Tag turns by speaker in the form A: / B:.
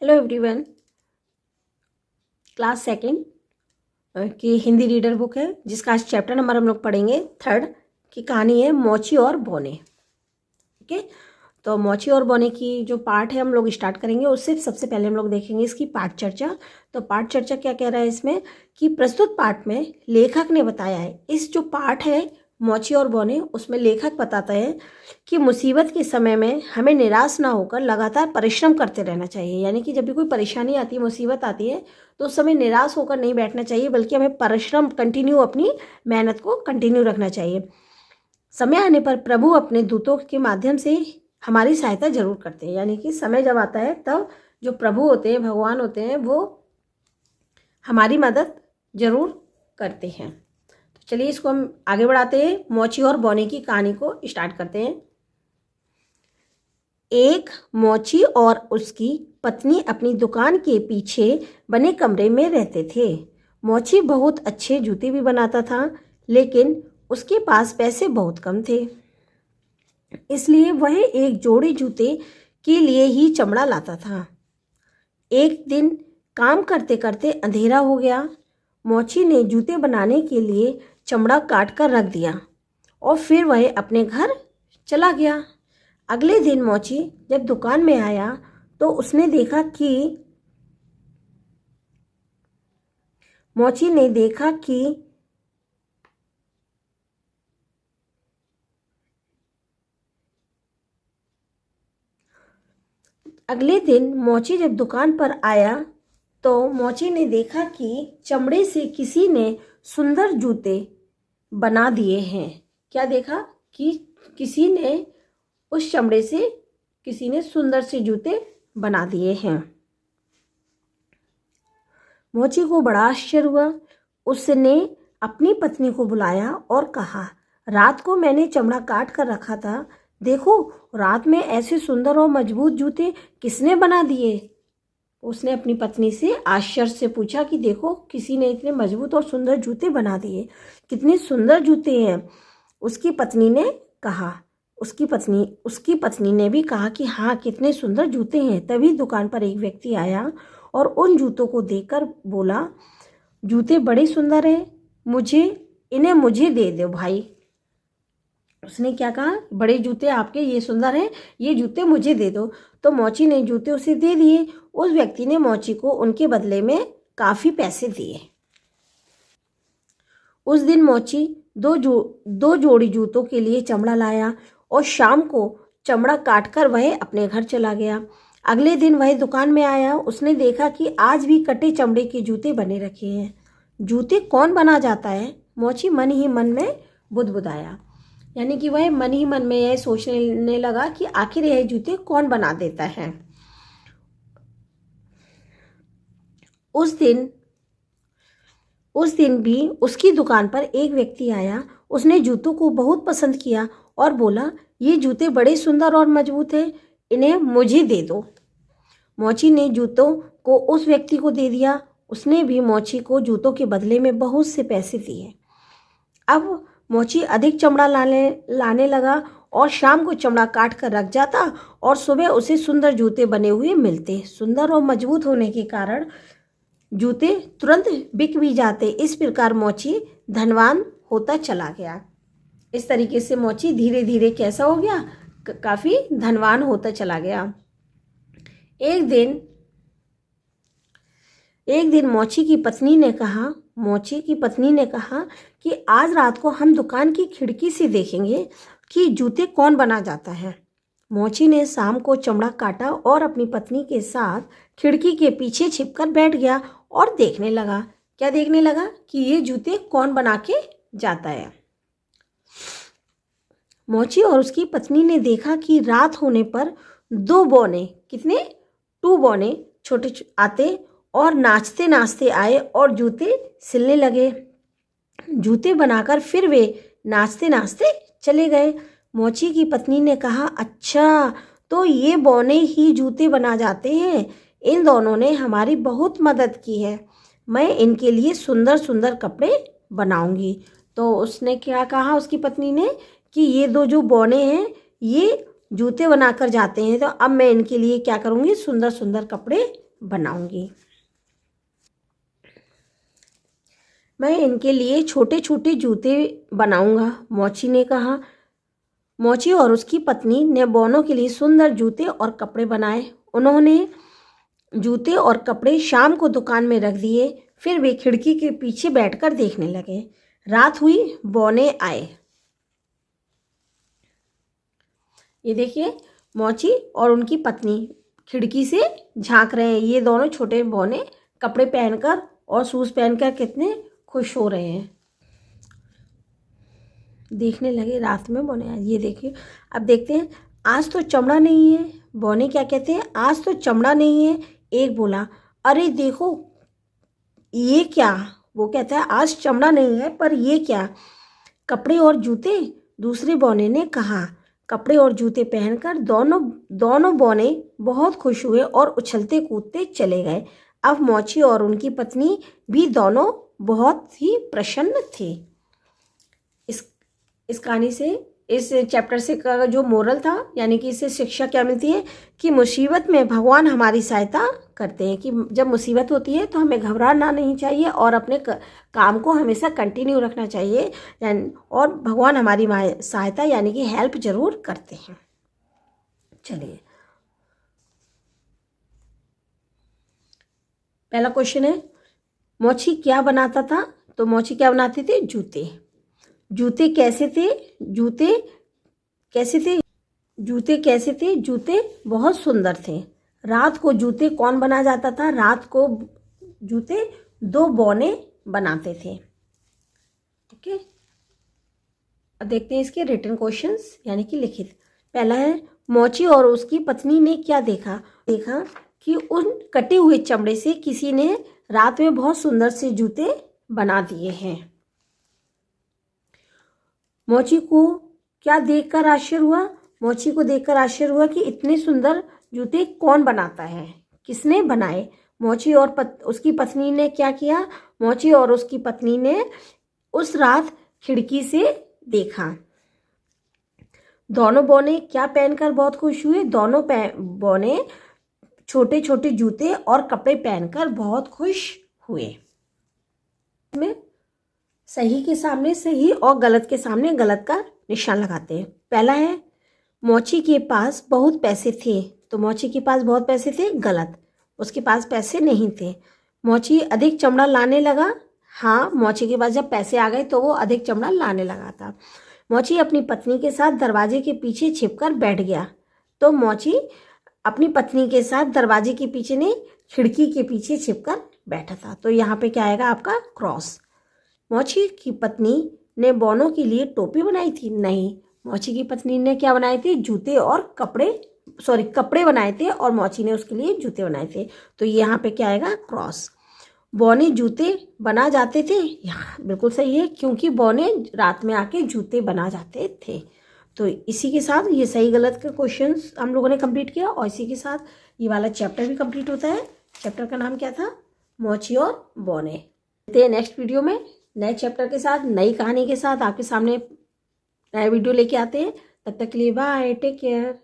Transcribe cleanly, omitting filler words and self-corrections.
A: Hello everyone. Class second की Hindi reader book है जिसका आज चैप्टर नंबर हम लोग पढ़ेंगे 3rd की कहानी है मोची और बोने। ओके, तो मोची और बोने की जो पार्ट है हम लोग स्टार्ट करेंगे। उससे सबसे पहले हम लोग देखेंगे इसकी पाठ चर्चा। तो पाठ चर्चा क्या कह रहा है इसमें कि प्रस्तुत पाठ में लेखक ने बताया है, इस जो पाठ है मोची और बोने उसमें लेखक बताता है कि मुसीबत के समय में हमें निराश ना होकर लगातार परिश्रम करते रहना चाहिए। यानी कि जब भी कोई परेशानी आती है, मुसीबत आती है, तो उस समय निराश होकर नहीं बैठना चाहिए, बल्कि हमें परिश्रम कंटिन्यू अपनी मेहनत को कंटिन्यू रखना चाहिए। समय आने पर प्रभु अपने दूतों के माध्यम से हमारी सहायता जरूर करते हैं। यानी कि समय जब आता है तब जो प्रभु होते हैं, भगवान होते हैं, वो हमारी मदद जरूर करते हैं। तो चलिए इसको हम आगे बढ़ाते हैं। मोची और बोने की कहानी को स्टार्ट करते हैं। एक मोची और उसकी पत्नी अपनी दुकान के पीछे बने कमरे में रहते थे। मोची बहुत अच्छे जूते भी बनाता था, लेकिन उसके पास पैसे बहुत कम थे, इसलिए वह एक जोड़ी जूते के लिए ही चमड़ा लाता था। एक दिन काम करते करते अंधेरा हो गया। मोची ने जूते बनाने के लिए चमड़ा काट कर रख दिया और फिर वह अपने घर चला गया। अगले दिन मोची जब दुकान में आया तो उसने देखा कि अगले दिन मोची जब दुकान पर आया तो मोची ने देखा कि चमड़े से किसी ने सुंदर जूते बना दिए हैं। क्या देखा कि किसी ने उस चमड़े से किसी ने सुंदर से जूते बना दिए हैं। मोची को बड़ा आश्चर्य हुआ। उसने अपनी पत्नी को बुलाया और कहा, रात को मैंने चमड़ा काट कर रखा था, देखो रात में ऐसे सुंदर और मजबूत जूते किसने बना दिए। उसने अपनी पत्नी से आश्चर्य से पूछा कि देखो किसी ने इतने मजबूत और सुंदर जूते बना दिए, कितने सुंदर जूते हैं। उसकी पत्नी ने कहा, उसकी पत्नी ने भी कहा कि हाँ, कितने सुंदर जूते हैं। तभी दुकान पर एक व्यक्ति आया और उन जूतों को देखकर बोला, जूते बड़े सुंदर हैं, इन्हें मुझे दे दो भाई। उसने क्या कहा, बड़े जूते आपके, ये सुंदर हैं, ये जूते मुझे दे दो। तो मोची ने जूते उसे दे दिए। उस व्यक्ति ने मोची को उनके बदले में काफ़ी पैसे दिए। उस दिन मोची दो जोड़ी जूतों के लिए चमड़ा लाया और शाम को चमड़ा काटकर वह अपने घर चला गया। अगले दिन वह दुकान में आया। उसने देखा कि आज भी कटे चमड़े के जूते बने रखे हैं। जूते कौन बना जाता है? मोची मन ही मन में बुदबुदाया। यानी कि वह मन ही मन में यह सोचने लगा कि आखिर यह जूते कौन बना देता है। उस दिन भी उसकी दुकान पर एक व्यक्ति आया। उसने जूतों को बहुत पसंद किया और बोला, ये जूते बड़े सुंदर और मजबूत हैं, इन्हें मुझे दे दो। मोची ने जूतों को उस व्यक्ति को दे दिया। उसने भी मोची को जूतों के बदले में बहुत से पैसे दिए। अब मोची अधिक चमड़ा लाने लगा और शाम को चमड़ा काट कर रख जाता और सुबह उसे सुंदर जूते बने हुए मिलते। सुंदर और मजबूत होने के कारण जूते तुरंत बिक भी जाते। इस प्रकार मोची धनवान होता चला गया। इस तरीके से मोची धीरे धीरे कैसा हो गया, काफ़ी धनवान होता चला गया। एक दिन मोची की पत्नी ने कहा कि आज रात को हम दुकान की खिड़की से देखेंगे कि जूते कौन बना जाता है। मोची ने शाम को चमड़ा काटा और अपनी पत्नी के साथ खिड़की के पीछे छिपकर बैठ गया और देखने लगा। क्या देखने लगा? कि ये जूते कौन बना के जाता है। मोची और उसकी पत्नी ने देखा कि रात होने पर 2 बौने, कितने? 2 बौने छोटे आते और नाचते नाचते आए और जूते सिलने लगे। जूते बनाकर फिर वे नाचते नाचते चले गए। मोची की पत्नी ने कहा, अच्छा तो ये बौने ही जूते बना जाते हैं। इन दोनों ने हमारी बहुत मदद की है। मैं इनके लिए सुंदर सुंदर कपड़े बनाऊंगी। तो उसने क्या कहा, उसकी पत्नी ने, कि ये 2 जो बौने हैं ये जूते बनाकर जाते हैं, तो अब मैं इनके लिए क्या करूंगी, सुंदर सुंदर कपड़े बनाऊंगी। मैं इनके लिए छोटे छोटे जूते बनाऊंगा, मोची ने कहा। मोची और उसकी पत्नी ने बोनो के लिए सुंदर जूते और कपड़े बनाए। उन्होंने जूते और कपड़े शाम को दुकान में रख दिए। फिर वे खिड़की के पीछे बैठकर देखने लगे। रात हुई, बोने आए। ये देखिए, मोची और उनकी पत्नी खिड़की से झांक रहे हैं। ये दोनों छोटे बोने कपड़े पहनकर और शूज पहनकर कितने खुश हो रहे हैं। देखने लगे, रात में बोने आए। ये देखिए, अब देखते हैं। आज तो चमड़ा नहीं है। बोने क्या कहते हैं? आज तो चमड़ा नहीं है। एक बोला, अरे देखो ये क्या? वो कहता है आज चमड़ा नहीं है, पर ये क्या? कपड़े और जूते। दूसरे बोने ने कहा। कपड़े और जूते पहनकर दोनों बोने बहुत खुश हुए और उछलते कूदते चले गए। अब मोची और उनकी पत्नी भी दोनों बहुत ही प्रसन्न थे। इस कहानी से, इस चैप्टर से का जो मोरल था, यानी कि इससे शिक्षा क्या मिलती है कि मुसीबत में भगवान हमारी सहायता करते हैं। कि जब मुसीबत होती है तो हमें घबराना नहीं चाहिए और अपने काम को हमेशा कंटिन्यू रखना चाहिए, और भगवान हमारी सहायता यानी कि हेल्प जरूर करते हैं। चलिए, पहला क्वेश्चन है, मोची क्या बनाता था? तो मोची क्या बनाते थे? जूते। जूते कैसे थे? जूते कैसे थे? जूते कैसे थे? जूते बहुत सुंदर थे। रात को जूते कौन बना जाता था? रात को जूते दो बोने बनाते थे। ओके, अब देखते हैं इसके रिटन क्वेश्चंस, यानी कि लिखित। पहला है, मोची और उसकी पत्नी ने क्या देखा? देखा कि उन कटे हुए चमड़े से किसी ने रात में बहुत सुंदर से जूते बना दिए हैं। मोची को क्या देखकर आश्चर्य हुआ? मोची को देखकर आश्चर्य हुआ कि इतने सुंदर जूते कौन बनाता है, किसने बनाए? मोची और उसकी पत्नी ने क्या किया? मोची और उसकी पत्नी ने उस रात खिड़की से देखा। दोनों बोने क्या पहनकर बहुत खुश हुए? दोनों बोने छोटे छोटे जूते और कपड़े पहनकर बहुत खुश हुए। में सही के सामने सही और गलत के सामने गलत का निशान लगाते हैं। पहला है, मोची के पास बहुत पैसे थे। तो मोची के पास बहुत पैसे थे, गलत। उसके पास पैसे नहीं थे। मोची अधिक चमड़ा लाने लगा। हाँ, मोची के पास जब पैसे आ गए तो वो अधिक चमड़ा लाने लगा था। मोची अपनी पत्नी के साथ दरवाजे के पीछे छिपकर बैठ गया। तो मोची अपनी पत्नी के साथ दरवाजे के पीछे नहीं, खिड़की के पीछे छिपकर बैठा था। तो यहाँ पे क्या आएगा आपका? क्रॉस। मोची की पत्नी ने बोनो के लिए टोपी बनाई थी? नहीं, मोची की पत्नी ने क्या बनाए थे? जूते और कपड़े बनाए थे, और मोची ने उसके लिए जूते बनाए थे। तो यहाँ पे क्या आएगा? क्रॉस। बोने जूते बना जाते थे? यहाँ बिल्कुल सही है, क्योंकि बोने रात में आके जूते बना जाते थे। तो इसी के साथ ये सही गलत के क्वेश्चंस हम लोगों ने कंप्लीट किया, और इसी के साथ ये वाला चैप्टर भी कंप्लीट होता है। चैप्टर का नाम क्या था? मोची और बोने। मिलते हैं नेक्स्ट वीडियो में नए चैप्टर के साथ, नई कहानी के साथ आपके सामने नया वीडियो लेके आते हैं। तब तक के लिए बाय, टेक केयर।